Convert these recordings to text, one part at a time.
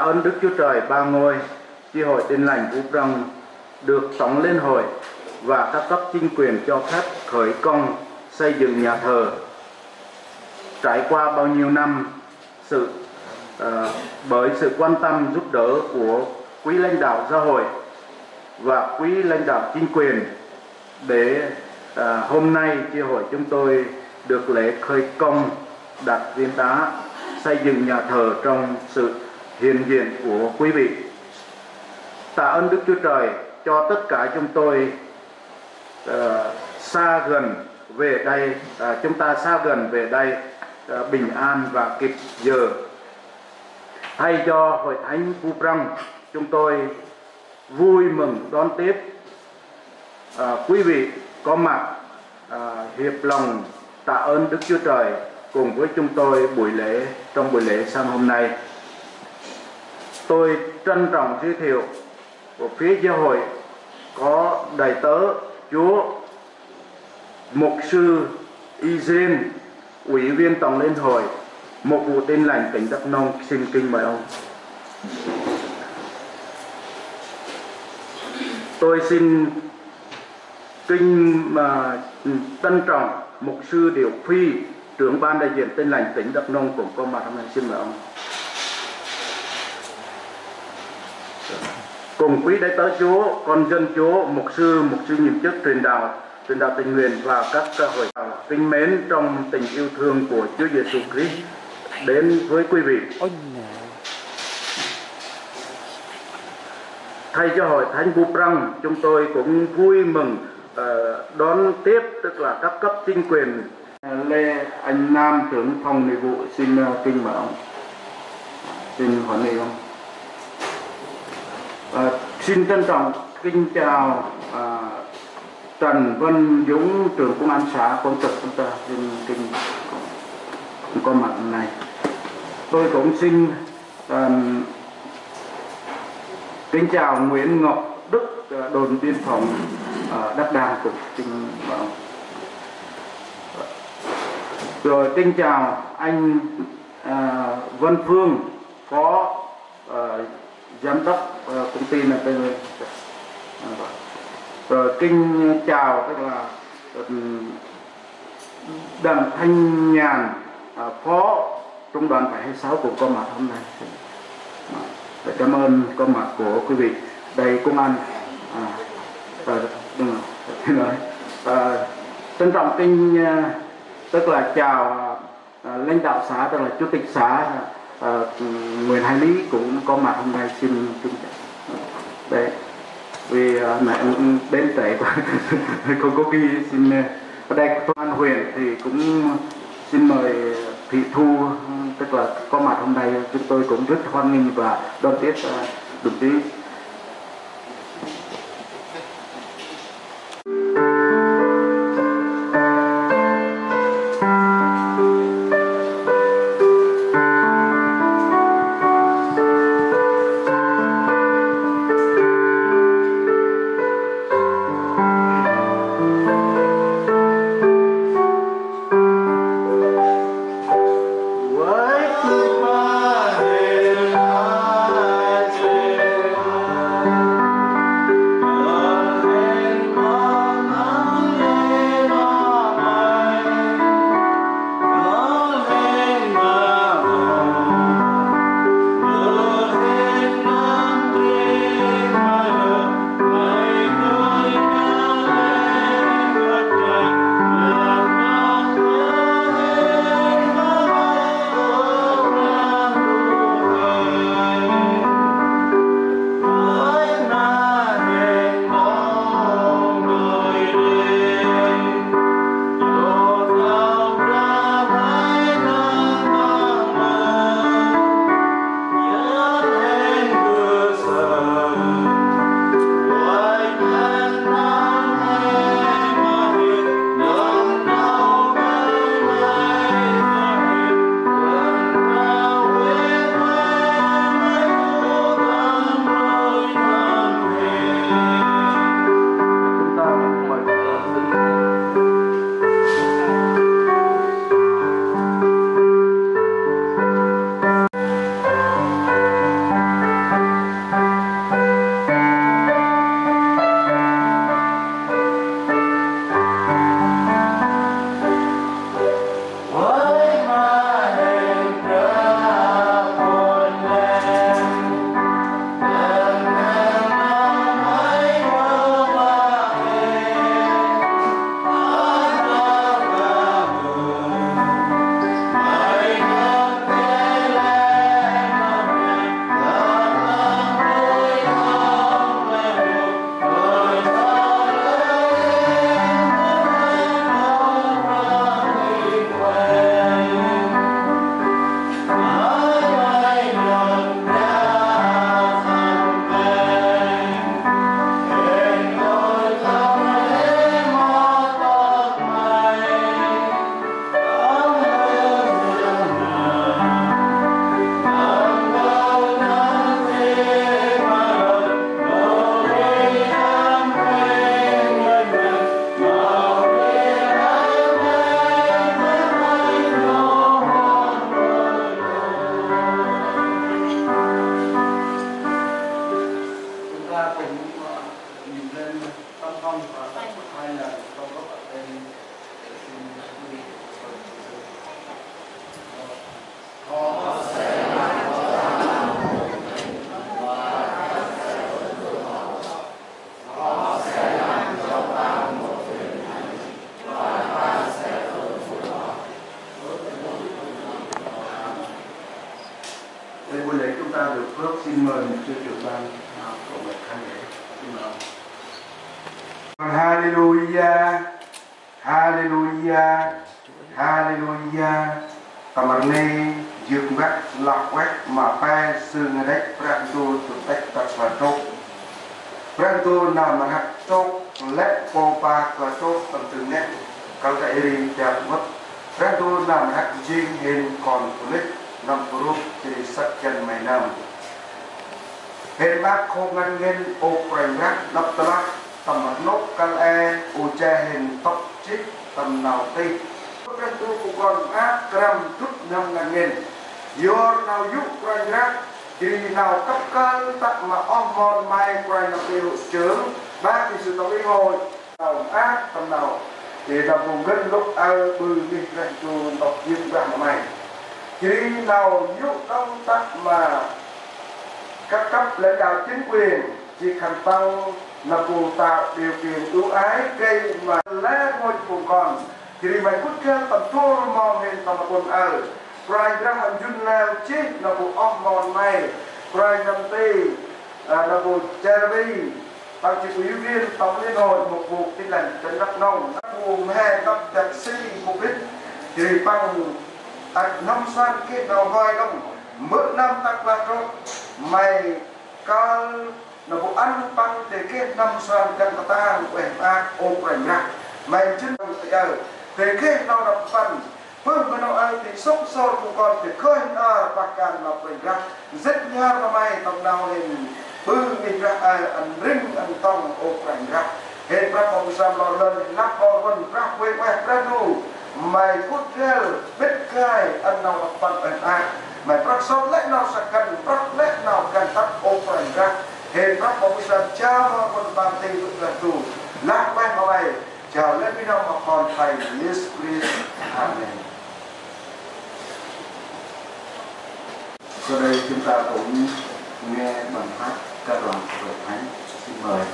ơn Đức Chúa Trời Ba Ngôi, Chi hội Tin lành Phú Prong được tổng liên hội và các cấp chính quyền cho phép khởi công xây dựng nhà thờ. Trải qua bao nhiêu năm, bởi sự quan tâm giúp đỡ của quý lãnh đạo giáo hội và quý lãnh đạo chính quyền, để hôm nay chi hội chúng tôi được lễ khởi công đặt viên đá xây dựng nhà thờ trong sự hiện diện của quý vị. Tạ ơn Đức Chúa Trời cho tất cả chúng tôi xa gần về đây, chúng ta xa gần về đây bình an và kịp giờ. Thay cho hội thánh Phú Prong, chúng tôi vui mừng đón tiếp quý vị có mặt hiệp lòng tạ ơn Đức Chúa Trời cùng với chúng tôi trong buổi lễ sáng hôm nay. Tôi trân trọng giới thiệu của phía giáo hội có đầy tớ Chúa Mục sư Izen, Ủy viên Tổng Liên hội Mục vụ Tin lành tỉnh Đắk Nông. Xin kính mời ông. Tôi xin trân trọng Mục sư Điệu Phi, trưởng ban đại diện Tin lành tỉnh Đắk Nông cũng có mặt hôm nay. Xin mời ông. Cùng quý đại tớ Chúa, con dân Chúa, mục sư nhiệm chức truyền đạo tình nguyện và các hội thảo kính mến trong tình yêu thương của Chúa Giêsu Christ đến với quý vị. Thay cho hội thánh Phú Prong, chúng tôi cũng vui mừng đón tiếp, tức là các cấp chính quyền. Lê Anh Nam, trưởng phòng nội vụ, xin kính mời ông. Xin hoan nghênh ông. Xin trân trọng kính chào Trần Văn Dũng, trưởng công an xã Quang Trực chúng ta. Xin kính có mặt này. Tôi cũng xin kính chào Nguyễn Ngọc Đức, đồn biên phòng Đắk Đa cũng xin bảo. Rồi kính chào anh Vân Phương, phó giám đốc công ty NTV. Rồi kính chào tức là Đặng Thanh Nhàn, phó trung đoàn 726 cũng có mặt hôm nay. Cảm ơn có mặt của quý vị. Đây công an trân trọng kính tức là chào lãnh đạo xã, tức là chủ tịch xã Nguyễn Hải Lý cũng có mặt hôm nay. Xin kính chào. Đấy, vì mẹ đến trễ quá không có ghi. Xin ở đây công an huyện thì cũng xin mời Thị Thu, tức là có mặt hôm nay. Chúng tôi cũng rất hoan nghênh và đón tiếp đồng chí. Với xin mời một sư trưởng ban cộng đồng khán giả. Xin mời. Hallelujah, Hallelujah, Hallelujah. Tamarne dương vắt lọc quét mà phe sư người đấy Pran tu tụt tách tập và trốt Pran tu nào mà hạt trốt lép cô ba và trốt tầm từng nét cao chạy đi đẹp mất Pran tu nào mà hạt riêng hình còn của lít năm của lúc thì sắc chân mày nằm hình bác không ngăn nghiên ô quanh rác nắp tla tầm mặt nốt căn e ô che hình tóc chít tầm nào ti Pran tu cũng còn ác kram chút năm ngàn nghìn Yor nào giúp quanh rác thì nào cấp cơ tắc mà ôm mòn mai quanh là biểu trưởng bác thì sự tổng ý hồi nào ác tầm nào thì là vùng gân lúc ơ bư đi rạch tù đọc dương vàng của mày thì nào giúp công tác mà các cấp lãnh đạo chính quyền chỉ khẩn tăng là phù tạo điều kiện ưu ái cây mà lẽ ngôi vùng còn thì mày cút kêu tầm thua mong hình tầm quần ở Prai ra hẳn dùn nào chết là vụ ốc mòn mày Prai nằm tì là vụ Cherry Tăng chỉ quý viên tổng liên hội một vụ tin lành trên đất nông vụ hè đắp chặt sĩ mục đích thì bằng năm xoan kết đầu vai đông mỗi năm tắc là trộn mày có là vụ ăn bằng để kết năm xoan chân của ta quẹt ác ô quẹt ra mày chân để kết nào đập phần phương bên nào ai thì sốc sôi của con thì khơi bạc can là quẹt ra rất nhá mà mày tầm nào hình bư mình ra ăn rinh ăn tông ô quẹt ra hết ra phòng xăm lo lên lắp bò vân ra quẹt ra đủ mày cút rêu biết gai ăn nào đập phần mày bắt sót lẽ nào sẽ cần bắt lẽ nào cần tắt ô phần ra hiện bắt bóng sân cha mà con bàn tay vững gần tù lạc quen vào mày chào lên với nhau mà còn thầy Yes please Amen. Sau đây chúng ta cũng nghe bài hát ca đoàn của Thánh. Xin mời.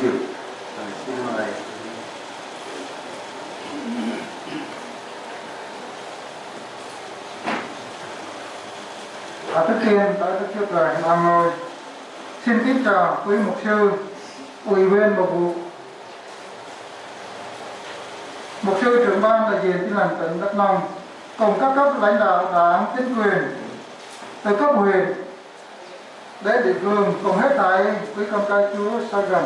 dự. Xin mời. Trước tiên, tới Đức Chúa Trời Ban Ngôi, xin kính chào quý mục sư, ủy viên bầu vụ, mục sư trưởng ban đại diện Tin lành tỉnh Đắk Nông, cùng các cấp lãnh đạo đảng, chính quyền từ cấp huyện đến địa phương, cùng hết thảy quý con cái Chúa xa gần.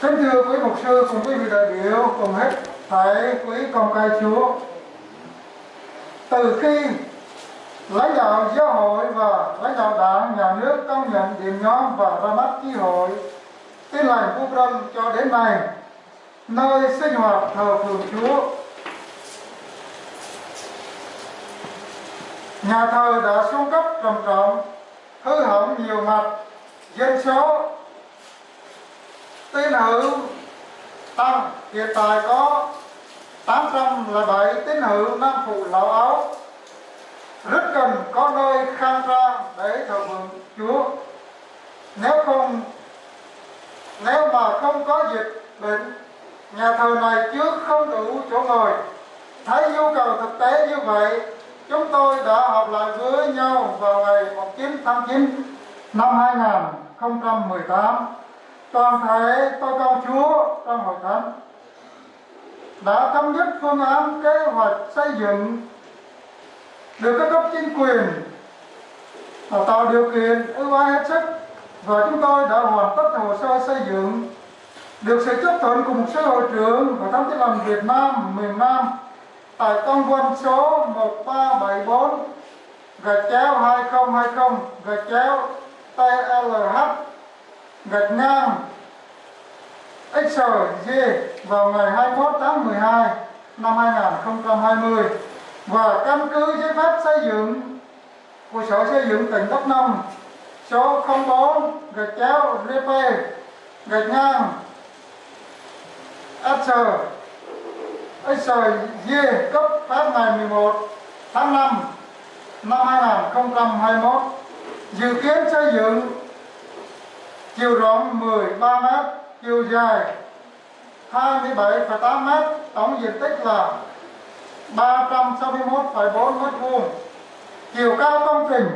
Kính thưa quý mục sư cùng quý vị đại biểu, cùng hết thảy quý con cái Chúa. Từ khi lãnh đạo giáo hội và lãnh đạo đảng, nhà nước công nhận điểm nhóm và ra mắt chi hội Tin lành Phúc Lâm cho đến nay, nơi sinh hoạt thờ phượng Chúa, nhà thờ đã xuống cấp trầm trọng, hư hỏng nhiều mặt, dân số tín hữu tăng, hiện tại có 807 tín hữu nam phụ lão áo, rất cần có nơi khang trang để thờ phượng Chúa. Nếu mà không có dịch bệnh, nhà thờ này trước không đủ chỗ ngồi. Thấy nhu cầu thực tế như vậy, chúng tôi đã họp lại với nhau vào ngày 9 tháng 9 năm 2018. Toàn thể tôi công Chúa trong hội thánh đã thống nhất phương án kế hoạch xây dựng, được các cấp chính quyền tạo điều kiện ưu ái hết sức, và chúng tôi đã hoàn tất hồ sơ xây dựng, được sự chấp thuận của một số hội trưởng và Thống Tin lành Việt Nam miền Nam tại công văn số 1374 /2020 TLH XG vào ngày 21 tháng 12 năm 2020, và căn cứ giấy phép xây dựng của Sở Xây dựng tỉnh Đắk Nông số 04 RP XG cấp phép ngày 11 tháng 5 năm 2021, dự kiến xây dựng chiều rộng 13 m, chiều dài 27,8 m, tổng diện tích là 361,4 m², chiều cao công trình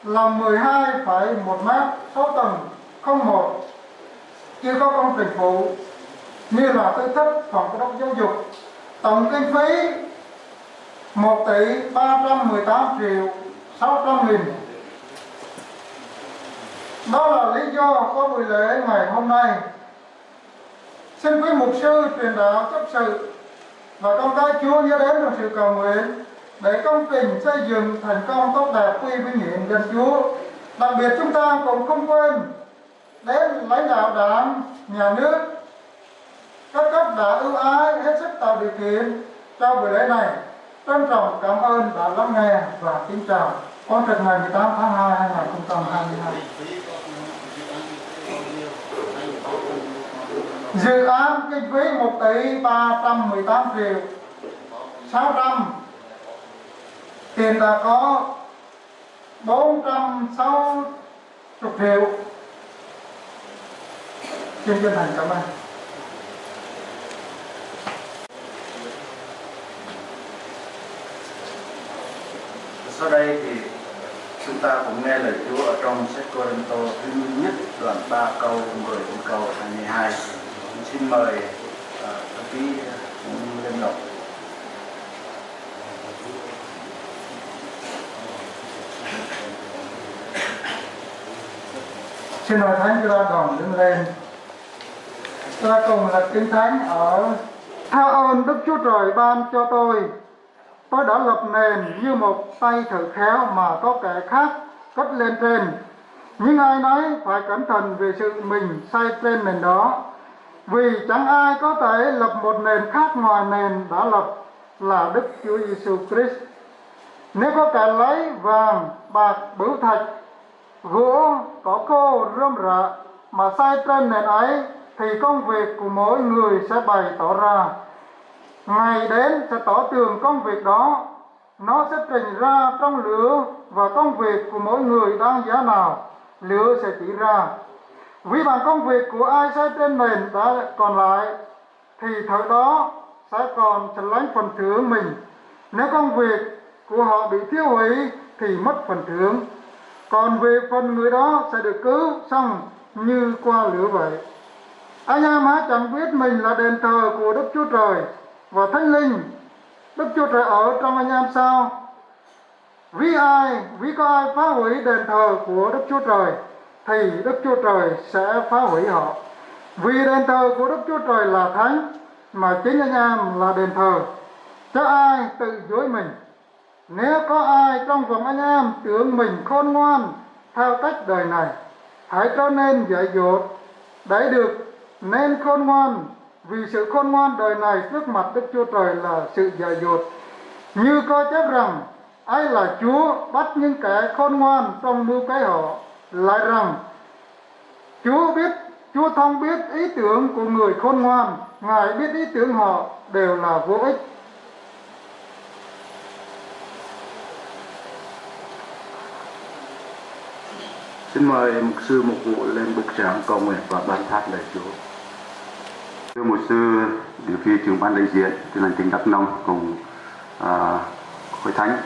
là 12,1 m, số tầng 01, chưa có công trình phụ như là tư thất, phòng giáo dục giáo dục. Tổng kinh phí 1.318.600.000. Đó là lý do có buổi lễ ngày hôm nay. Xin quý mục sư truyền đạo chấp sự và con cái Chúa nhớ đến trong sự cầu nguyện để công trình xây dựng thành công tốt đẹp, quy vinh hiển danh Chúa. Đặc biệt chúng ta cũng không quên đến lãnh đạo đảng, nhà nước, các cấp đã ưu ái hết sức tạo điều kiện cho buổi lễ này. Trân trọng cảm ơn đã lắng nghe và kính chào. Con trực ngày 18 tháng 2 2022. Dự án kinh phí 1.318.600.000. Tiền đã có 460 triệu. Xin chân thành cảm ơn. Sau đây thì chúng ta cũng nghe lời Chúa ở trong sách Cô-rinh-tô thứ nhất đoạn 3 câu 10 đến câu 22. Xin mời các quý lên đọc. Xin mời Thánh chúng ta đồng đứng lên. Chúng ta cùng là kinh thánh ở: Tha ơn Đức Chúa Trời ban cho tôi đã lập nền như một tay thợ khéo mà có kẻ khác cất lên trên. Nhưng ai nấy phải cẩn thận về sự mình xây trên nền đó, vì chẳng ai có thể lập một nền khác ngoài nền đã lập là Đức Chúa Giêsu Christ. Nếu có kẻ lấy vàng, bạc, bửu thạch, gỗ, cỏ khô, rơm rạ mà xây trên nền ấy, thì công việc của mỗi người sẽ bày tỏ ra. Ngày đến sẽ tỏ tường công việc đó, nó sẽ trình ra trong lửa, và công việc của mỗi người đang giá nào, lửa sẽ chỉ ra. Vì bằng công việc của ai xây trên nền đã còn lại thì thời đó sẽ còn tránh lãnh phần thưởng mình. Nếu công việc của họ bị thiêu hủy thì mất phần thưởng, còn về phần người đó sẽ được cứu xong như qua lửa vậy. Anh em hãy chẳng biết mình là đền thờ của Đức Chúa Trời và Thánh Linh Đức Chúa Trời ở trong anh em sao? Vì có ai phá hủy đền thờ của Đức Chúa Trời thì Đức Chúa Trời sẽ phá hủy họ. Vì đền thờ của Đức Chúa Trời là thánh, mà chính anh em là đền thờ. Chớ ai tự dối mình. Nếu có ai trong vòng anh em tưởng mình khôn ngoan theo cách đời này, hãy trở nên dạy dột để được nên khôn ngoan, vì sự khôn ngoan đời này trước mặt Đức Chúa Trời là sự dạy dột. Như có chép rằng, ấy là Chúa bắt những kẻ khôn ngoan trong mưu kế họ, lại rằng Chúa thông biết ý tưởng của người khôn ngoan, Ngài biết ý tưởng họ đều là vô ích. Xin mời mục sư Mục Vụ lên bục giảng cầu nguyện và ban phát lời Chúa. Thưa mục sư điều phi trưởng ban đại diện trên hành tỉnh Đắk Nông cùng hội thánh,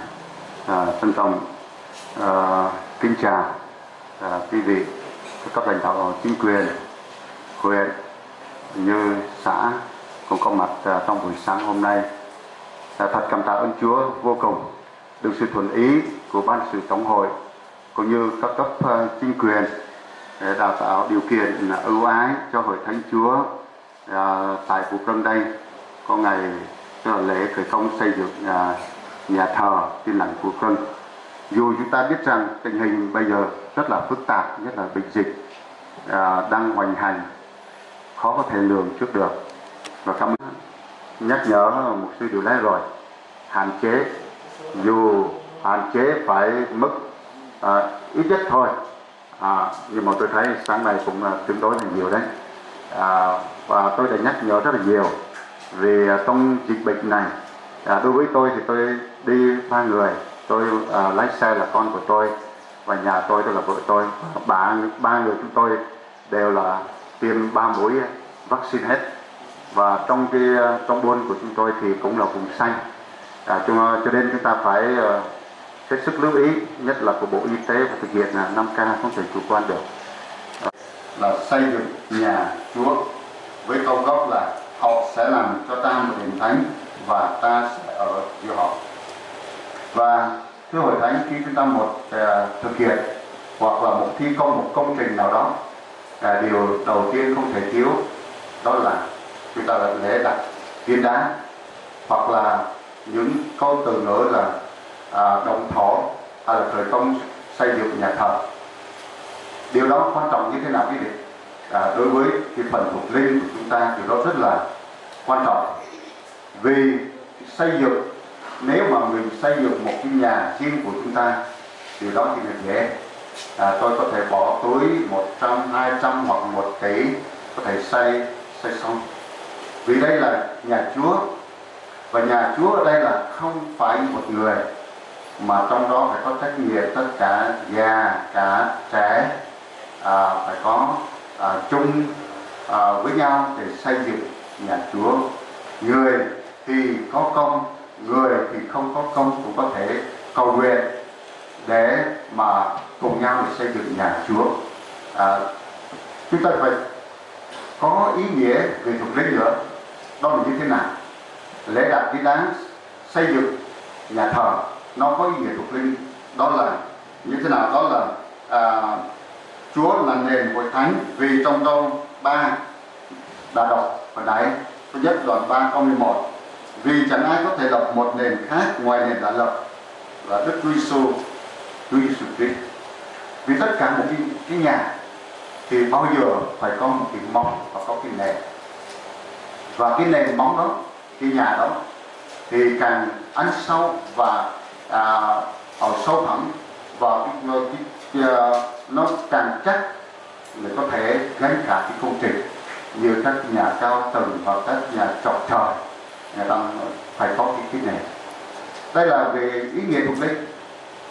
trân trọng kính chào quý vị các cấp lãnh đạo chính quyền huyện như xã cũng có mặt trong buổi sáng hôm nay. Thật cảm tạ ơn Chúa vô cùng được sự thuận ý của ban sự tổng hội cũng như các cấp chính quyền để đào tạo điều kiện ưu ái cho hội thánh Chúa tại Phú Crân đây có ngày lễ khởi công xây dựng nhà thờ Tin Lành Phú Crân. Dù chúng ta biết rằng tình hình bây giờ rất là phức tạp, nhất là bệnh dịch đang hoành hành, khó có thể lường trước được, và cảm ơn nhắc nhở một sư điều đấy rồi, hạn chế, dù hạn chế phải mất ít nhất thôi, nhưng mà tôi thấy sáng nay cũng tương đối là nhiều đấy, và tôi đã nhắc nhở rất là nhiều vì trong dịch bệnh này. Đối với tôi thì tôi đi 3 người, tôi lái xe là con của tôi và nhà tôi là vợ tôi, ba người chúng tôi đều là tiêm 3 mũi vaccine hết, và trong buôn của chúng tôi thì cũng là vùng xanh, cho nên chúng ta phải hết sức lưu ý, nhất là của Bộ Y tế, và thực hiện 5K, không thể chủ quan được. Là xây dựng nhà Chúa với câu gốc là họ sẽ làm cho ta một đền thánh và ta sẽ ở giữa họ. Và thưa hội thánh, khi chúng ta thực hiện hoặc là thi công một công trình nào đó, điều đầu tiên không thể thiếu đó là chúng ta là lễ đặt viên đá, hoặc là những câu từ ngữ là động thổ hay là khởi công xây dựng nhà thờ. Điều đó quan trọng như thế nào quý vị? Đối với cái phần thuộc linh của chúng ta thì đó rất là quan trọng, vì xây dựng, nếu mà mình xây dựng một cái nhà riêng của chúng ta thì đó thì là dễ. Tôi có thể bỏ túi 100, 200 hoặc 1 tỷ có thể xây xong, vì đây là nhà Chúa, và nhà Chúa ở đây là không phải một người, mà trong đó phải có trách nhiệm tất cả già cả trẻ, phải có chung với nhau để xây dựng nhà Chúa. Người thì có công, người thì không có công cũng có thể cầu nguyện để mà cùng nhau để xây dựng nhà Chúa. Chúng ta phải có ý nghĩa về thuộc linh nữa. Đó là như thế nào? Lễ đặt viên đá, xây dựng nhà thờ, nó có ý nghĩa thuộc linh. Đó là như thế nào? Đó là Chúa là nền hội thánh, vì trong câu 3 đã đọc hồi nãy, thứ nhất đoạn 3 câu 11, vì chẳng ai có thể lập một nền khác ngoài nền đã lập là Đức Chúa Giêsu Christ. Vì tất cả một cái nhà thì bao giờ phải có một cái móng và có cái nền, và cái nền móng đó, cái nhà đó thì càng ăn sâu và sâu thẳm, và nó càng chắc để có thể gánh cả cái công trình, như các nhà cao tầng và các nhà trọng trời, người ta phải có cái nền. Đây là về ý nghĩa thuộc linh.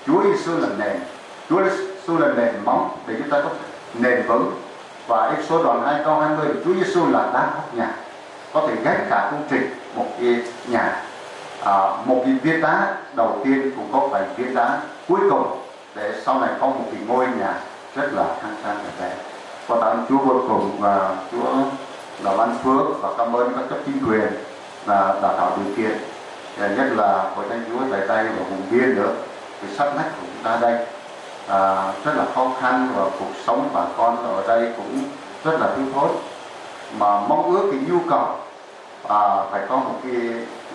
Chúa Giêsu là nền, Chúa Giêsu là nền móng để chúng ta có nền vững, Và Ê-xô đoạn 2 câu 20 Chúa Giêsu là đá vóc nhà, có thể gánh cả công trình một cái nhà. Một cái viên đá đầu tiên cũng có phải viên đá cuối cùng để sau này có một cái ngôi nhà rất là khang trang đẹp đẽ. Và tạ ơn Chúa vô cùng, và Chúa là ban phước, và cảm ơn các cấp chính quyền là đã tạo điều kiện, nhất là hội thánh Chúa tại đây và vùng biên nữa, cái sát nách của chúng ta đây rất là khó khăn, và cuộc sống bà con ở đây cũng rất là thiếu thốn, mà mong ước cái nhu cầu phải có một cái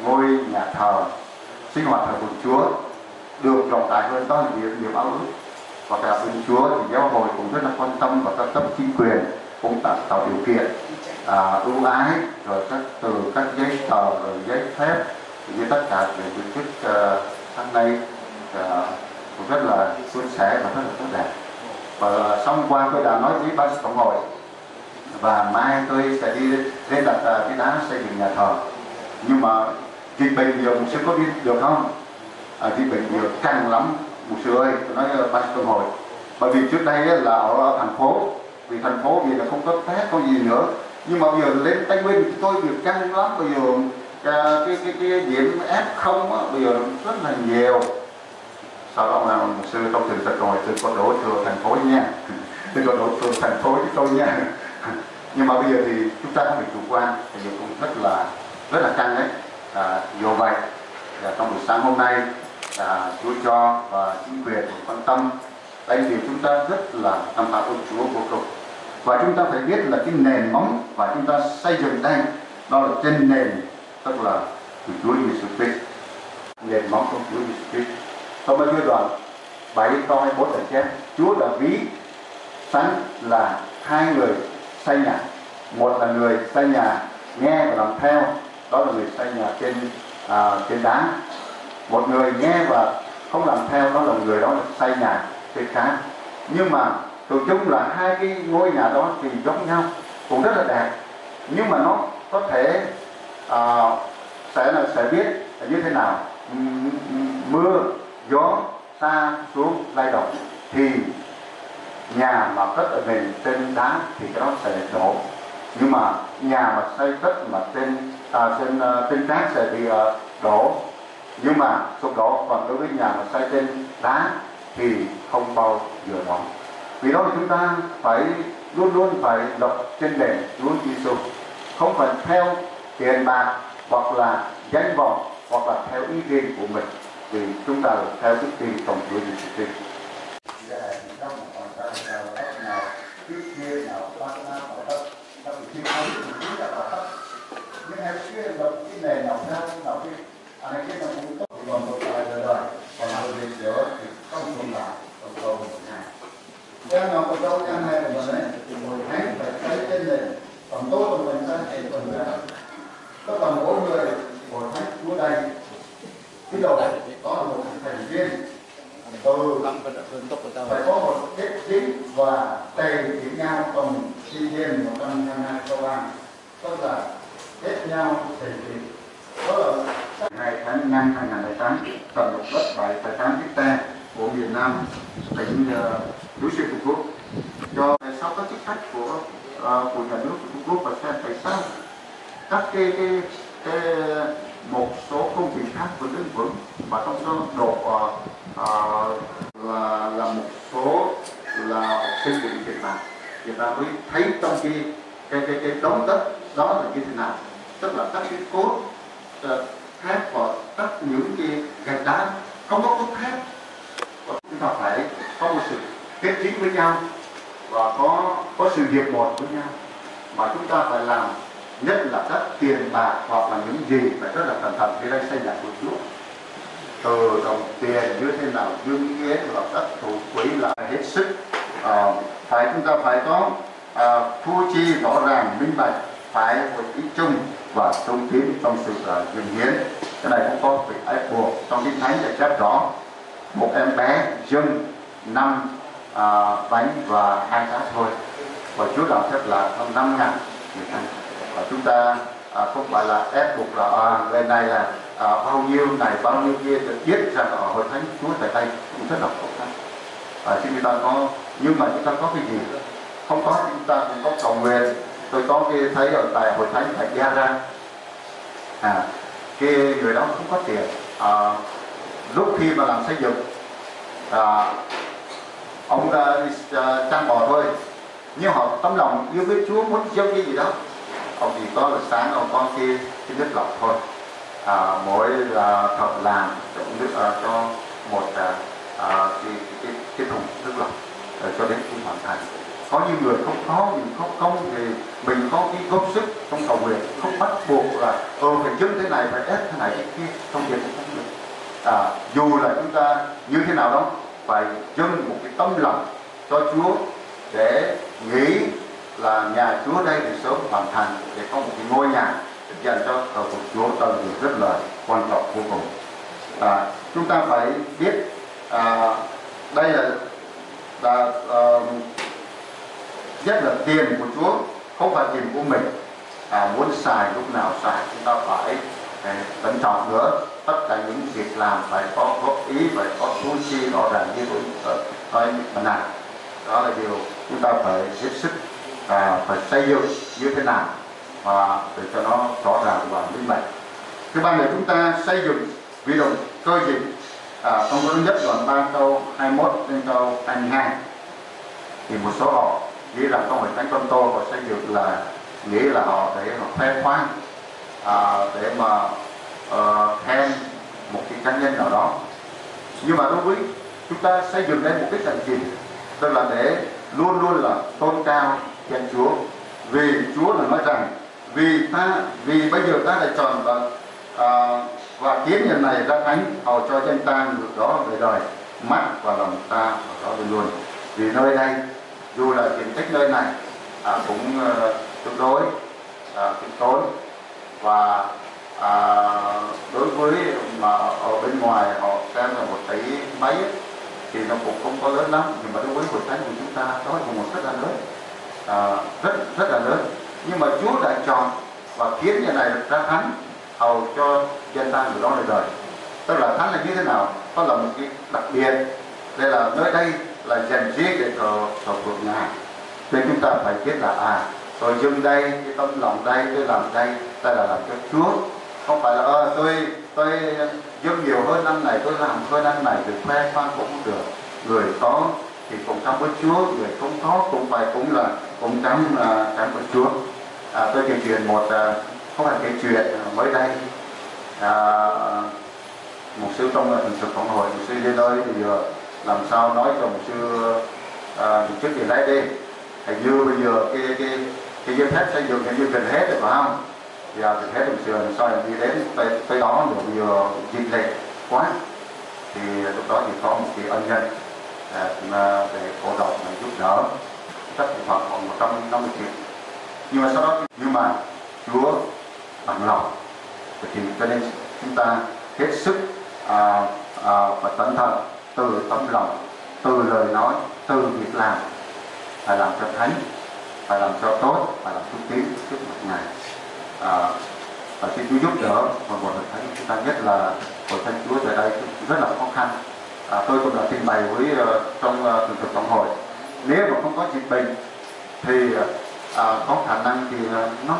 ngôi nhà thờ sinh hoạt thờ phượng Chúa được rộng rãi hơn, đó là niềm ao ước. Và cảm ơn Chúa thì giáo hội cũng rất là quan tâm, và các cấp chính quyền cũng tạo điều kiện ưu ái, rồi từ các giấy tờ, rồi giấy phép, với tất cả những tổ chức hôm nay cũng rất là suôn sẻ và rất là tốt đẹp. Và xong qua tôi đã nói với ban tổng hội, và mai tôi sẽ đi lên đặt cái đá xây dựng nhà thờ. Nhưng mà dịch bệnh nhiều, mục sư có đi được không? Dịch bệnh nhiều căng lắm mục sư ơi, tôi nói ban tổng hội. Bởi vì trước đây là ở thành phố, vì thành phố vì là không có test có gì nữa, nhưng mà bây giờ lên Tây Nguyên tôi việc căng lắm. Bây giờ cái điểm F0 á, bây giờ rất là nhiều. Sau đó là mục sư trong trường thật rồi, tôi có đổ thừa thành phố nha, tôi có đổ thừa thành phố với tôi nha. Nhưng mà bây giờ thì chúng ta không bị chủ quan, thì cũng rất là căng đấy. Dù vậy trong buổi sáng hôm nay Chúa cho và chính quyền quan tâm đây, thì chúng ta rất là cảm tạ ơn Chúa vô cùng. Và chúng ta phải biết là cái nền móng và chúng ta xây dựng đây, đó là trên nền tức là của Chúa Giêsu Christ, nền móng của Chúa Giêsu Christ. Trong bài đoạn 7 câu 24 là chép Chúa đã ví sẵn là hai người xây nhà, một là người xây nhà nghe và làm theo, đó là người xây nhà trên đá. Một người nghe và không làm theo, đó là người đó là xây nhà trên cát. Nhưng mà tự chung là hai cái ngôi nhà đó thì giống nhau, cũng rất là đẹp, nhưng mà nó có thể sẽ biết như thế nào. Mưa gió xa xuống lay động thì nhà mà cất ở nền trên đá thì cái đó sẽ đổ, nhưng mà nhà mà xây cất mà trên cát sẽ bị đổ, nhưng mà sụp đổ. Còn đối với nhà mà xây trên đá thì không bao giờ đổ. Vì đó thì chúng ta phải luôn luôn phải lập trên nền Chúa Giêsu, không phải theo tiền bạc hoặc là danh vọng hoặc là theo ý riêng của mình, vì chúng ta theo đức tin trong Chúa Giêsu Christ. Nhưng em chưa lập cái nền nào theo nào cái anh ấy nó cũng tốt, còn một vài đời còn một việc nữa thì không còn là còn câu một ngày. Cho nó một câu anh này của mình ấy, mỗi tháng phải thấy trên nền, còn tôi của mình ra thì còn ra. Có còn mỗi người mỗi tháng Chúa đây, cái đầu có một thành viên phải có một kết chính và tề chỉ nhau cùng chi viên 122 câu 3, tức là kết nhau tề chỉ. Đó là 2 tháng 5 2008 tầm lục đất 7,8 hectare của miền Nam tỉnh Núi Xuyên Trung Quốc. Do tại sao các chính sách của nhà nước của Trung Quốc và xem tại sao các cái một số công trình khác vẫn đứng vững, và trong đó độ là một số là học sinh của Việt Nam, người ta mới thấy trong cái đống đất đó là như thế nào, tức là các cái cốt thép và tất những cái gạch đá không có cốt thép. Và chúng ta phải có một sự kết chính với nhau và có sự hiệp một với nhau, mà chúng ta phải làm, nhất là các tiền bạc hoặc là những gì phải rất là cẩn thận khi đây xây nhà của Chúa. Từ đồng tiền như thế nào, dương nghĩa và các thủ quỹ là hết sức phải chúng ta phải có thu chi rõ ràng minh bạch, phải một ý chung và trung tín trong sự dâng hiến. Cái này cũng có việc ép buộc trong Kinh Thánh để chép rõ một em bé dâng 5 bánh và 2 cá thôi, và Chúa đạo phép là 5.000 người ăn. Và chúng ta không phải là ép buộc là bên này là bao nhiêu này bao nhiêu kia, được biết rằng ở hội thánh Chúa tại đây cũng rất là khó khăn. Xin chúng ta có, nhưng mà chúng ta có cái gì không có chúng ta cũng có cầu nguyện. Tôi có cái thấy ở tại hội thánh tại Gia cái người đó không có tiền, lúc khi mà làm xây dựng ông chăn bò thôi, nhưng họ tấm lòng yêu biết Chúa, muốn gieo cái gì đó, ông chỉ có là sáng ông có cái nước lọc thôi, mỗi thợ làm nước cho một cái thùng nước lọc cho đến khi hoàn thành. Có những người không có, mình không công thì mình có cái góp sức trong cầu nguyện, không bắt buộc là phải dâng thế này, phải ép thế này thế kia, trong việc cũng không được. Dù là chúng ta như thế nào đó phải dâng một cái tấm lòng cho Chúa để nghĩ là nhà Chúa đây thì sớm hoàn thành, để có một cái ngôi nhà dành cho thờ phượng Chúa, là điều rất là quan trọng vô cùng. Chúng ta phải biết đây là nhất là tiền của Chúa, không phải tiền của mình. Muốn xài lúc nào xài, chúng ta phải cẩn trọng nữa. Tất cả những việc làm phải có góp ý, phải có thu chi rõ ràng như tôi nói mà nào. Đó là điều chúng ta phải hết sức phải xây dựng như thế nào và để cho nó rõ ràng và minh bạch. Thứ ba là chúng ta xây dựng huy động cơ dịch trong Cô Rinh nhất đoạn 3 câu 21 đến câu 22. Thì một số họ nghĩ rằng trong hội thánh Công Tô họ xây dựng là nghĩ là họ để họ khoe khoang, để mà khen một cái cá nhân nào đó. Nhưng mà đối với chúng ta xây dựng lên một cái hành trình, tức là để luôn luôn là tôn cao danh Chúa. Vì Chúa là nói rằng vì bây giờ ta đã chọn và kiến nhân này ra thánh, hầu cho danh ta được đó đời đời, mắt và lòng ta ở đó luôn luôn. Vì nơi đây dù là diện tích nơi này cũng tương đối khiêm tốn, và đối với mà ở bên ngoài họ xem là 1 tỷ mấy thì nó cũng không có lớn lắm, nhưng mà đối với hội thánh của chúng ta đó là một rất là lớn, rất là lớn. Nhưng mà Chúa đã chọn và khiến nhà này ra thánh, hầu cho dân ta người đó đời đời. Tức là thánh là như thế nào? Có là một cái đặc biệt. Đây là nơi đây là dành riêng để thờ phượng Ngài. Nên chúng ta phải biết là tôi dâng đây, cái tâm lòng đây, tôi làm đây là làm cho Chúa. Không phải là tôi dâng nhiều hơn năm này, tôi làm hơn năm này, được khoe khoang cũng không được. Người có thì cùng cảm với Chúa, người không có cũng phải cũng cảm với Chúa. Tôi kể chuyện không phải kể chuyện mới đây, một sư trong thường trực cộng hội, một sư đến nơi thì làm sao nói cho một sư trước thì lấy đi, hình như bây giờ cái giấy phép xây dựng hình như gần hết rồi phải không? Giờ gần hết rồi, sườn sao đi đến tới đó rồi, bây giờ dịch lệ quá thì lúc đó thì có một cái ân nhân để cổ động giúp đỡ, chắc khoảng 150 triệu. Nhưng mà sau đó Chúa bằng lòng, thì cho nên chúng ta hết sức và cẩn thận từ tấm lòng, từ lời nói, từ việc làm, phải làm cho thánh, phải làm cho tốt, phải làm cho tín trước mặt Ngài. Và xin Chúa giúp đỡ và một hội thánh chúng ta, nhất là hội thánh Chúa tại đây rất là khó khăn. Tôi cũng đã trình bày với trong thường trực cộng hội, nếu mà không có dịch bệnh thì có khả năng thì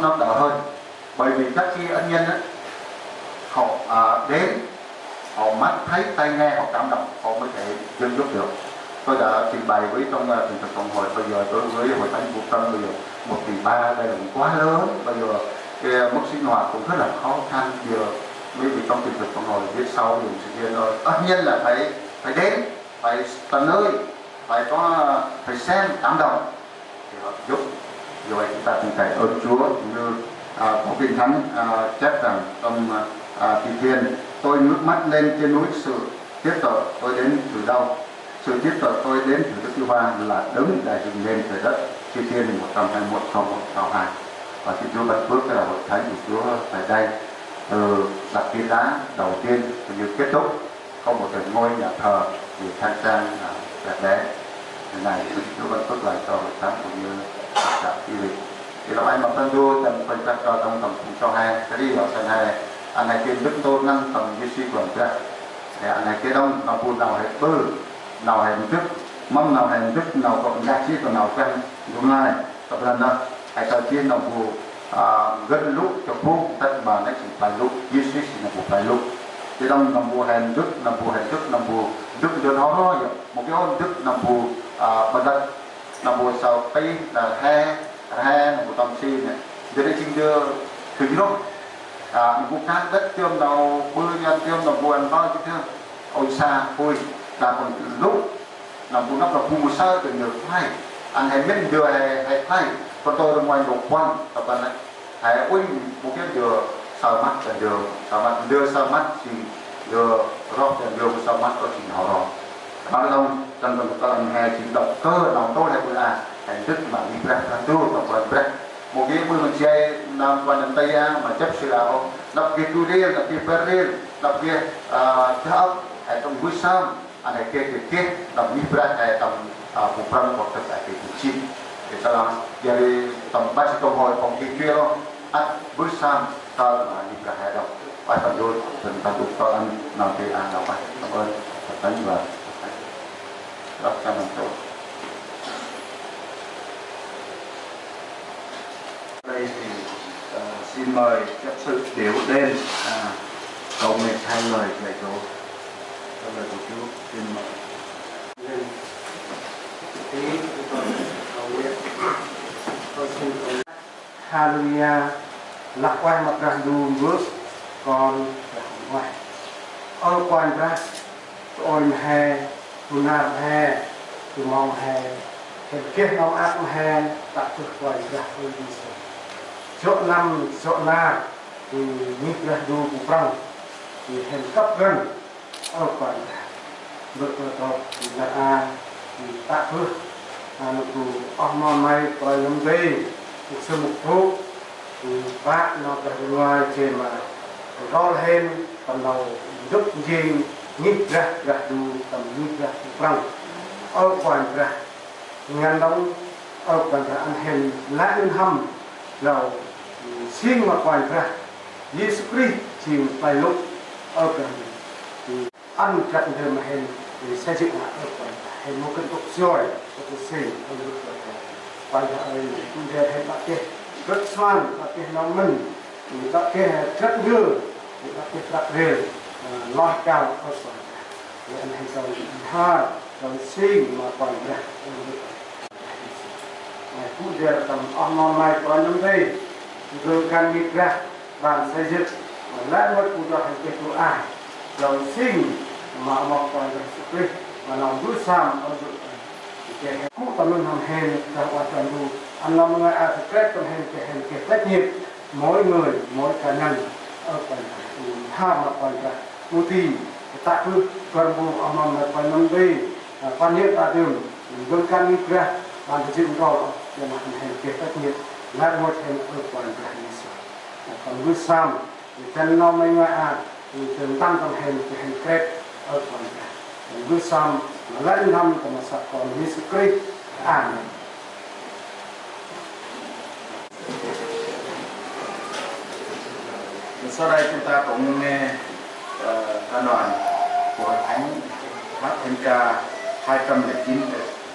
nó đỡ hơn, bởi vì các cái ân nhân ấy, họ đến, họ mắt thấy tai nghe, họ cảm động, họ mới thể dân giúp được. Tôi đã trình bày với trong thường trực cộng hội, bây giờ đối với hội thánh Phúc Tâm bây giờ 1,3 tỷ đây là quá lớn, bây giờ cái mức sinh hoạt cũng rất là khó khăn. Giờ mấy vị trong thường trực cộng hội biết sau dùng sự kiện rồi, ân nhân là phải đến, phải tận nơi, phải xem cảm động thì họ giúp. Rồi chúng ta cũng phải ơn Chúa, như có Kinh Thánh chép rằng trong Thi Thiên, tôi ngước mắt lên trên núi, sự tiết tội tôi đến từ đâu? Sự tiết tội tôi đến từ Đức Giê-hô-va là đấng đã dựng nên trời đất. Thi Thiên 121 câu 1 câu 2. Và xin Chúa ban phước là hội thánh của Chúa tại đây, từ đặt viên đá đầu tiên như kết thúc có một ngôi nhà thờ thì khang trang đẹp đẽ này. Xin Chúa ban phước lại cho hội thánh cũng như tất cả quý vị. Thì lúc anh mà phân du tầm phân chắc cho trong tầm cho hai cái đi ở sân hai anh này trên Đức Tô năng tầm như suy quần ra thì anh này cái đông mà buồn nào hết bư nào hết trước mong nào hẹn thức nào còn giá trị còn nào quen đúng ngay tập lần đó hãy tạo chiến nào phù gần lúc cho phú tất mà nó chỉ phải lúc Jesus là phù phải lúc thì trong nằm phù hẹn thức nằm phù đức cho nó thôi một cái ôn thức nằm phù bật đất nằm phù sau tây là he nằm phù tâm si này để đây chính đưa từ đó một khác đất tiêm đầu bơi nhân tiêm đầu buồn bao chứ thương ôi xa vui là còn lúc nằm phù nắp là phù sơ từ nhiều thay anh hãy biết đưa hay thay còn tôi ở ngoài một quan tập anh này hãy ui một cái đưa sau mắt là đưa sau mắt thì đưa rót là đưa sau mắt có trình họ rồi bao lâu trong một con hè chỉ động cơ lòng tôi hay là hành thức mà đi ra là tu tập vận ra một cái bữa mình chơi nam quan nam tây mà chấp sự đạo đọc cái tu điên đọc cái bơ điên đọc cái tháo hay trong buổi sáng anh hãy kê đọc đi ra hay trong một phần hoặc tất cả cái chi để cho nó giờ tầm ba mươi câu hỏi phòng kỳ kia buổi sáng ta mà đi cả hai đọc bài phần đôi phần ta đục to ăn nào thì ăn nào bài cảm ơn tất và đọc cho mình tốt đây thì xin mời chấp sự Điểu Đen cầu nguyện hai lời dạy dỗ cho lời của Chúa. Xin mời. Hallelujah lạc quan mặt rằng đùm bước con ngoài ở quan ra ôi hè tu nam hè tu mong hè thì kết nó ác hè đặt thực quay ra hơi đi chỗ năm chỗ na thì nhịp ra đù của prang thì hình cấp gần ở quan ra bước vào thì là thì tạ phước nó tu ông mai coi lắm đây một sự mục thu bác nó ở ngoài trên mà rõ lên còn đầu giúp gì nhịp ra đủ tầm nhịp ra bằng ở quan ra ngàn đông ở quan ra ăn hèn lại lên hầm rồi xin mà quan ra Jesus Christ chịu phải lúc ở quan ăn chặt thêm mà hèn thì xây dựng lại ở quan hèn một cái tục rồi cái xin ở lúc quan ra ở cũng để hết bác kia rất xoan các cái nông mình các cái chất dưa các cái đặc biệt lo cao ở phần để anh hay sau ha rồi xin mà còn ra này cũng giờ tầm on mai còn năm đây rồi can đi ra bàn xây dựng lại một cụ cho thành cái chỗ ai rồi xin mà còn ra sự mà lòng rút sam ở chỗ cái cũng tầm luôn làm hèn ra hoàn toàn đủ anh làm người ai phải kết còn hèn cái trách nhiệm mỗi người mỗi cá nhân ở phần tham mà còn cả ưu tiên tại cứ toàn bộ ông mà còn năm đây quan niệm ta đường vân can đi ra bàn thực hiện đó là mà hèn cái trách nhiệm lại một hèn ở phần cả như vậy còn với sam thì chân nó mấy người thì thường tăng còn hèn kết ở phần cả với sam lại năm còn mà sắp còn Jesus Christ Amen. Sau đây chúng ta cũng nghe ca đoàn của Thánh hát thánh ca 209. Hãy subscribe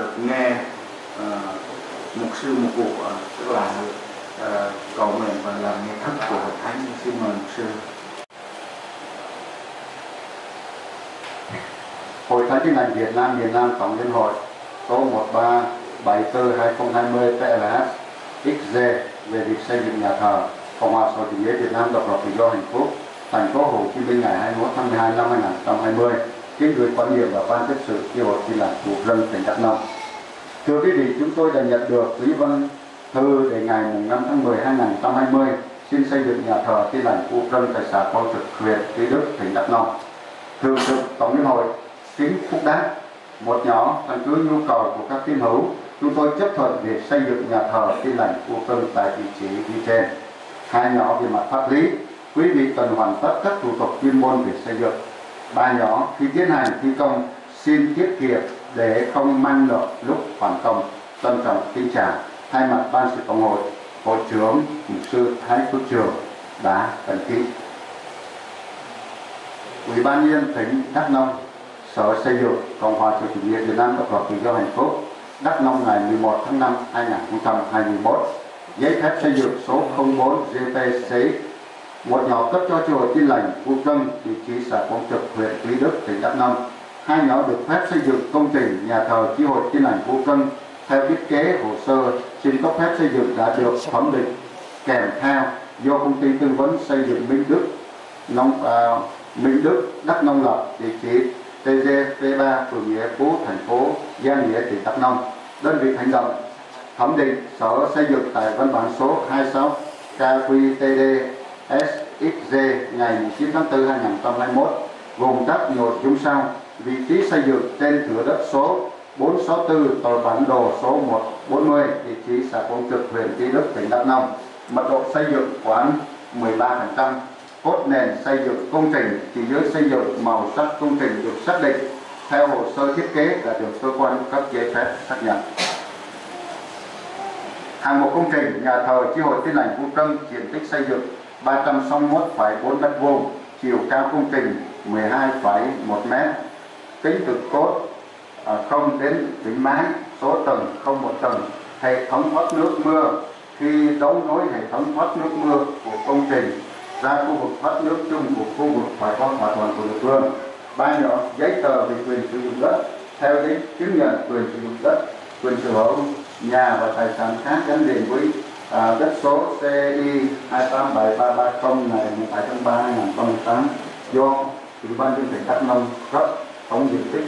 được nghe mục sư một vụ tức là cầu nguyện và làm nghe thức của hội thánh. Xin mời mục sư. Hội Thánh Tin Lành Việt Nam Tổng Liên hội số 1374/2020 TLS XG về việc xây dựng nhà thờ Cộng hòa xã hội chủ nghĩa Việt Nam độc lập tự do hạnh phúc, thành phố Hồ Chí Minh ngày 21 tháng 12 năm 2020, kính gửi quan điểm và ban chấp sự chi hội Tin Lành Phụ Rân tỉnh Đắk Nông. Thưa quý vị, chúng tôi đã nhận được quý văn thư đề ngày 5 tháng 10 2020 xin xây dựng nhà thờ Tin Lành Phụ Rân tại xã Quang Trực, huyện Tuy Đức, tỉnh Đắk Nông. Thường trực Tổng Liên hội kính phúc đáp một nhỏ căn cứ nhu cầu của các tín hữu, chúng tôi chấp thuận việc xây dựng nhà thờ Tin Lành Phụ Rân tại vị trí ghi trên. Hai nhỏ về mặt pháp lý, quý vị cần hoàn tất các thủ tục chuyên môn về xây dựng. Ba nhỏ khi tiến hành thi công xin tiết kiệm để không manh động lúc hoàn công. Trân trọng kính chào thay mặt ban sự tổng hội, hội trưởng mục sư Thái Phước Trường đã cần ký. Ủy ban nhân dân tỉnh Đắk Nông, Sở Xây dựng Cộng hòa xã hội chủ nghĩa Việt Nam độc lập tự do hạnh phúc, Đắk Nông ngày 11 tháng 5 2021. Giấy phép xây dựng số 04 GPC một nhỏ cấp cho chùa Tin Lành Phụ Rân vị trí xã Quang Trực, huyện Tuy Đức, tỉnh Đắk Nông. Hai nhỏ được phép xây dựng công trình nhà thờ chi hội Tin Lành Phụ Rân theo thiết kế hồ sơ xin cấp phép xây dựng đã được thẩm định kèm theo do công ty tư vấn xây dựng Minh Đức Đắk Nông lập, địa chỉ TGP3 phường Nghĩa Phú, thành phố Giang Nghĩa, tỉnh Đắk Nông. Đơn vị hành động thẩm định Sở Xây dựng tại văn bản số 26 KQTD SXG ngày 9 tháng 4 2021 gồm các nội dung sau: vị trí xây dựng trên thửa đất số 464 tờ bản đồ số 140, địa chỉ xã Quang Trực, huyện Tuy Đức, tỉnh Đắk Nông. Mật độ xây dựng khoảng 13%. Cốt nền xây dựng công trình, chỉ giới xây dựng, màu sắc công trình được xác định theo hồ sơ thiết kế đã được cơ quan cấp giấy phép xác nhận. Hạng mục công trình nhà thờ chi hội Tin Lành Phụ Rân, diện tích xây dựng 361,4 m², chiều cao công trình 12,1 m, tính từ cốt không đến đỉnh mái, số tầng không một tầng, hệ thống thoát nước mưa khi đấu nối hệ thống thoát nước mưa của công trình ra khu vực thoát nước chung của khu vực phải có thỏa thuận của địa phương. Ba nhỏ giấy tờ về quyền sử dụng đất theo giấy chứng nhận quyền sử dụng đất, quyền sở hữu nhà và tài sản khác gắn liền với đất số CI 287330 ngày 17 tháng 3 2008 do Ủy ban nhân dân tỉnh Đắk Nông cấp, tổng diện tích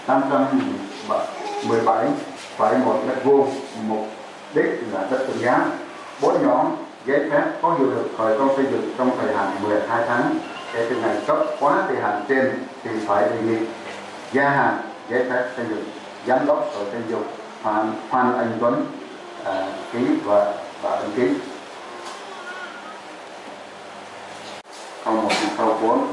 2.817,1 m², mục đích là đất tự giá. Bốn nhóm giấy phép có hiệu lực khởi công xây dựng trong thời hạn 12 tháng kể từ ngày cấp quá thời hạn trên thì phải đề nghị gia hạn giấy phép xây dựng. Giám đốc Sở Xây dựng Phan Anh Tuấn ký và đăng ký. Câu 1 đến câu 4.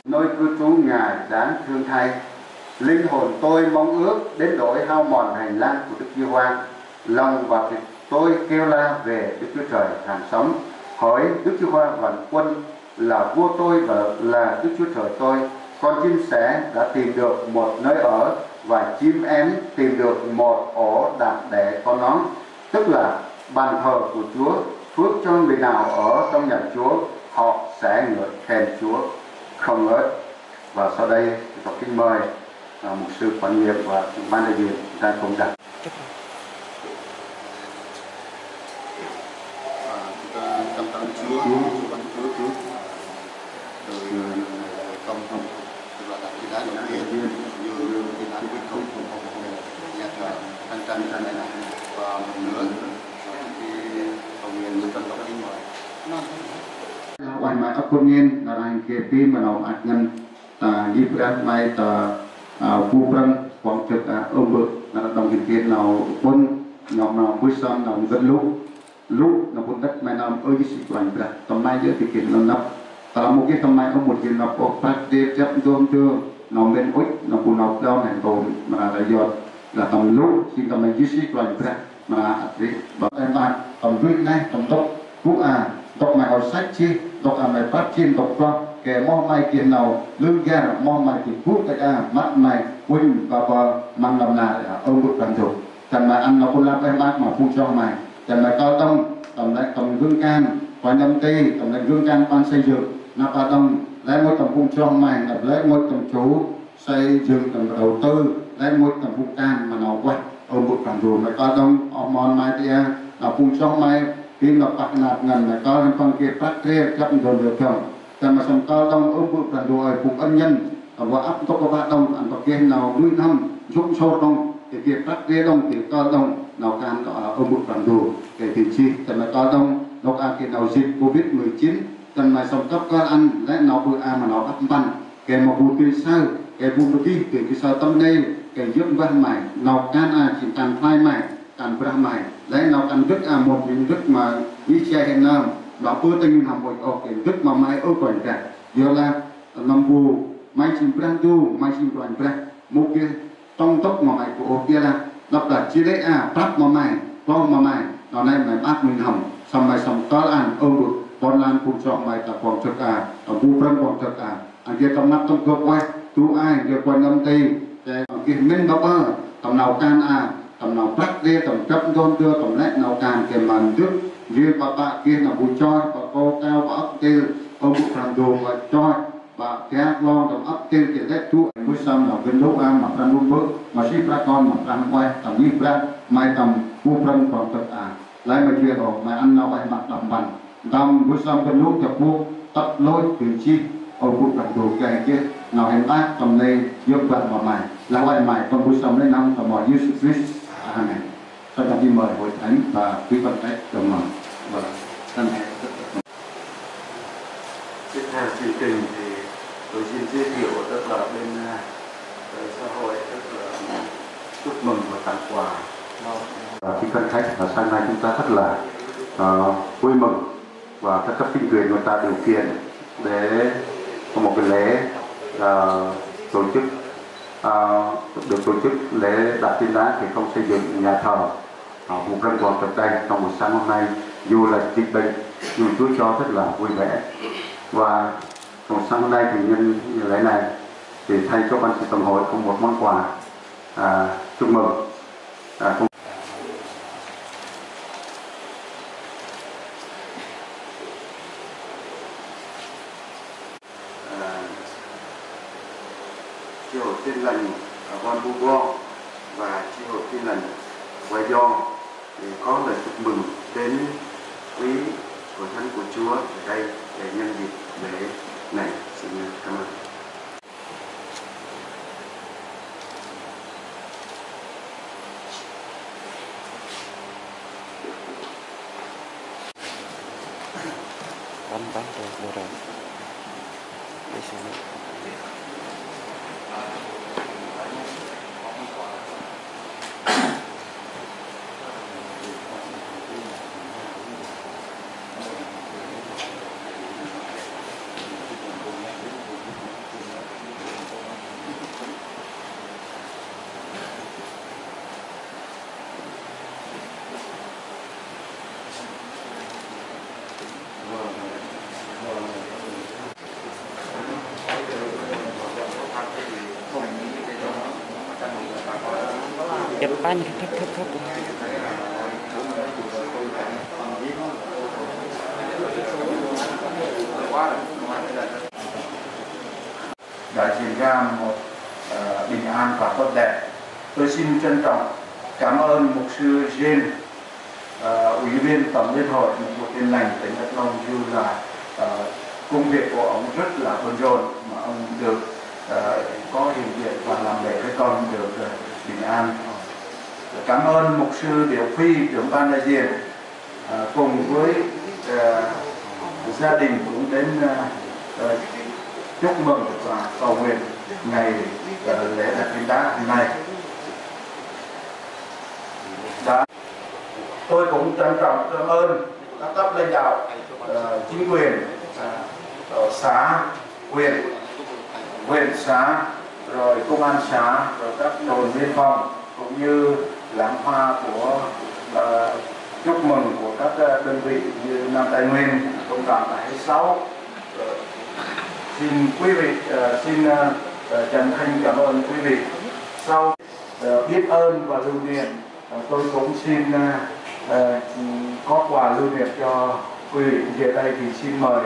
Nơi cư trú Ngài đáng thương thay, linh hồn tôi mong ước đến đổi hao mòn hành lang của Đức Giê-hô-va. Lòng và thịt tôi kêu la về Đức Chúa Trời hàng sống, hỏi Đức Giê-hô-va vạn quân là vua tôi và là Đức Chúa Trời tôi. Con chim sẻ đã tìm được một nơi ở và chim én tìm được một ổ đạm để con nó, tức là bàn thờ của Chúa. Phước cho người nào ở trong nhà Chúa, họ sẽ ngợi khen Chúa không ngớt. Và sau đây tôi kính mời mục sư quản nhiệm và ban đại diện ra cùng đặt. Cảm ơn Chúa, rồi công thông và là cái đá đầu tiên như cái đá cuối cùng của nhà thờ Thanh Trân này và một nữa thì cầu nguyện với tân tộc kính mời.วันมาอักเงินนารายเกปีมันเอาอัดเงินยิบรันไปผู้ปรังหวังจุดบึกนารดองกินเกตเราปนเราพุทธสัมเราเงินลูกเราพุทธแม่นำยิ่งสิกว่าอีกแล้วทำไมเยอะที่เกิดเรานับแต่เราเมื่อกี้ทำไมเอาหมดกินเราปกปักเดียบจับโยมเชื่อเราเป็นอุ้ยเราพูดเราเล่าแห่งโตมาได้ยอดเราทำลูกสิ่งทำไมยิ่งสิกว่าอีกแล้วมาอัดริบแบบนั้นทำด้วยได้ทำโตผู้ đọc mày học sách chi đọc mày phát chiên đọc con kẻ mò mày kia nào lương gia mò mày thì phút tại mắt mày huynh và vợ mang làm là ông bực làm dục chẳng mày ăn nó cũng làm em bác mà phun cho mày chẳng mày cao tông tổng lại tổng gương can quanh năm tây tổng lại gương can ban xây dựng na ba tông lấy một tổng phun cho mày lấy một tổng chú xây dựng tổng đầu tư lấy một tổng phun can mà nó quay ông bực làm dục mày cao tông ông mòn mày thì là phun cho mày khi nó bạc nạt ngần mày cao lên con kia phát kia chấp rồi được không chẳng mà xong cao tông ông bực làm dục phục ân nhân và áp tốc các bạn đông ăn bậc kia nào nuôi năm giúp sâu đông thì việc phát kia đông thì cao đông nào can ở bực làm dù kể thì chi chẳng là cao đông nó ăn cái nào dịch covid 19 chẳng mà xong cấp con ăn lẽ nào bữa ăn mà nó bắt văn kể một vụ tùy sao kể vụ đi từ cái sao tâm đây kể giúp văn mày nào can chỉ cần phai mày cần bra mày lẽ nào cần rất một hình thức mà đi xe hiện nam đó bữa tình làm một hình thức mà mai ở quanh cả giờ là năm vụ mai chim brand tu mai chim đoàn brand một kia trong tốc mà mày của kia là lập là chỉ lấy bắt mà mày con mà mày nó này mày bắt mình hầm xong mày xong có ăn được con lan phụ chọn mày tập còn trực ở bu brand còn trực anh kia trong mắt trong cơ quay chú ai kia quanh âm tây cái kia mình đâu tầm nào can tầm nào bắt đi tầm chấp tôn đưa tầm lẽ nào can kia màn trước riêng bà kia là bu choi bà cô cao bà ấp tiêu ông bu làm đồ và choi và cái lo tầm ấp tiêu thì đấy chú mới xong là bên lúc mà đang luôn bước mà ship ra con mà đang quay tầm như ra mai tầm bu brand còn trực lấy mà chuyện rồi mà ăn nào ai mặc đậm bẩn đâm buổi xong bên lúc chập bu tập lôi từ chi ông bu làm đồ cái kia nào hiện tại tầm này giúp bạn mà mày là ai mày con buổi xong lấy năm tầm mọi Jesus Christ này sau đó đi mời hội thánh và quý phật đấy đồng lòng và thân hẹn tiếp theo chương trình thì tôi xin giới thiệu tức là bên xã hội tức là chúc mừng và tặng quà và khi thân khách và sáng nay chúng ta rất là vui mừng và các cấp chính quyền người ta điều kiện để có một cái lễ tổ chức được tổ chức lễ đặt tên đá thì không xây dựng nhà thờ vùng răng còn tại đây trong buổi sáng hôm nay dù là dịch bệnh nhưng Chúa cho rất là vui vẻ và buổi sáng hôm nay thì nhân lễ này thì thay cho ban sự tổng hội có một món quà chúc mừng chi hội Tin Lành Von Bugo và chi hội Tin Lành Quay Do thì có lời chúc mừng đến quý hội thánh của Chúa ở đây để nhân dịp lễ này. Xin cảm ơn. Bắn rồi. Đây xem. Depan thấp. đã diễn ra một bình an và tốt đẹp. Tôi xin trân trọng cảm ơn mục sư Jin, ủy viên tổng liên hội một Tin Lành tỉnh Đắk Nông, dù là công việc của ông rất là bận rộn mà ông được có hiện diện và làm lễ với con được bình an. Cảm ơn mục sư Điệu Phi, trưởng ban đại diện, cùng với gia đình cũng đến chúc mừng và cầu nguyện ngày lễ đặt Thánh Đá hôm nay. Tôi cũng trân trọng cảm ơn các cấp lãnh đạo chính quyền xã, huyện xã, rồi công an xã, rồi các đồn biên phòng cũng như lãng hoa của chúc mừng của các đơn vị như Nam Tây Nguyên, Công đoàn tại 26. Xin quý vị xin chân thành cảm ơn quý vị. Sau biết ơn và lưu niệm, tôi cũng xin có quà lưu niệm cho quý vị. Về đây thì xin mời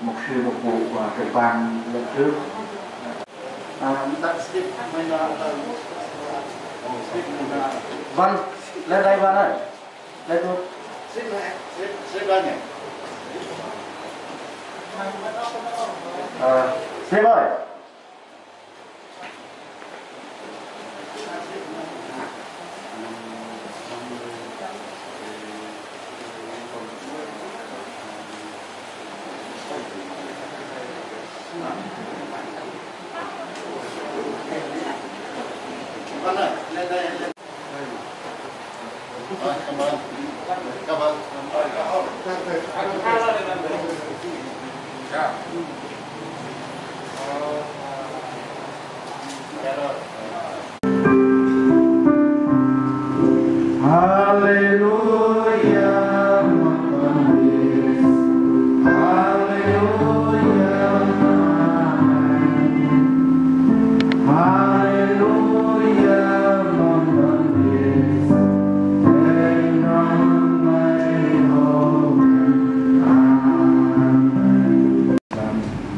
mục sư mục vụ và trưởng ban lên trước. Vâng, lên đây Văn ơi, lên thôi. Xếp lên nhỉ. Xếp ơi. Văn ơi, lên đây, lên. Rồi, cảm ơn. Cảm ơn.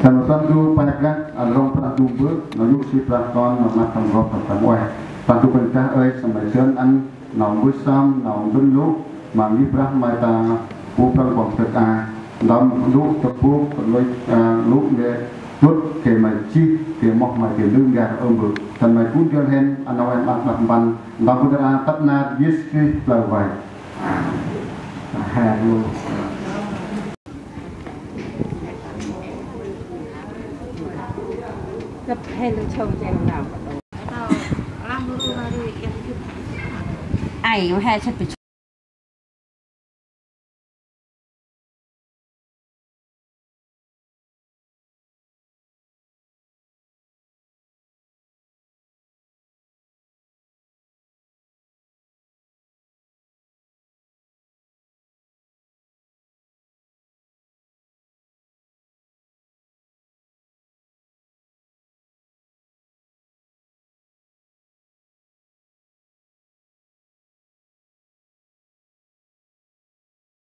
Kalau tentu payah along pernah dubur, lalu si pelakon mematang roh tentang wah. Tentu pencah sampai sen an nong busam nong dulu mangi prah mata bukan waktu dalam luk tepuk luk le luk ke maji ke moh mai ke lunggar umbu dan mai pun dia hen anawan mak ban dalam pada tatna yeski lawai. Hello. Cấp hay là trông chèn nào ai hay chất bị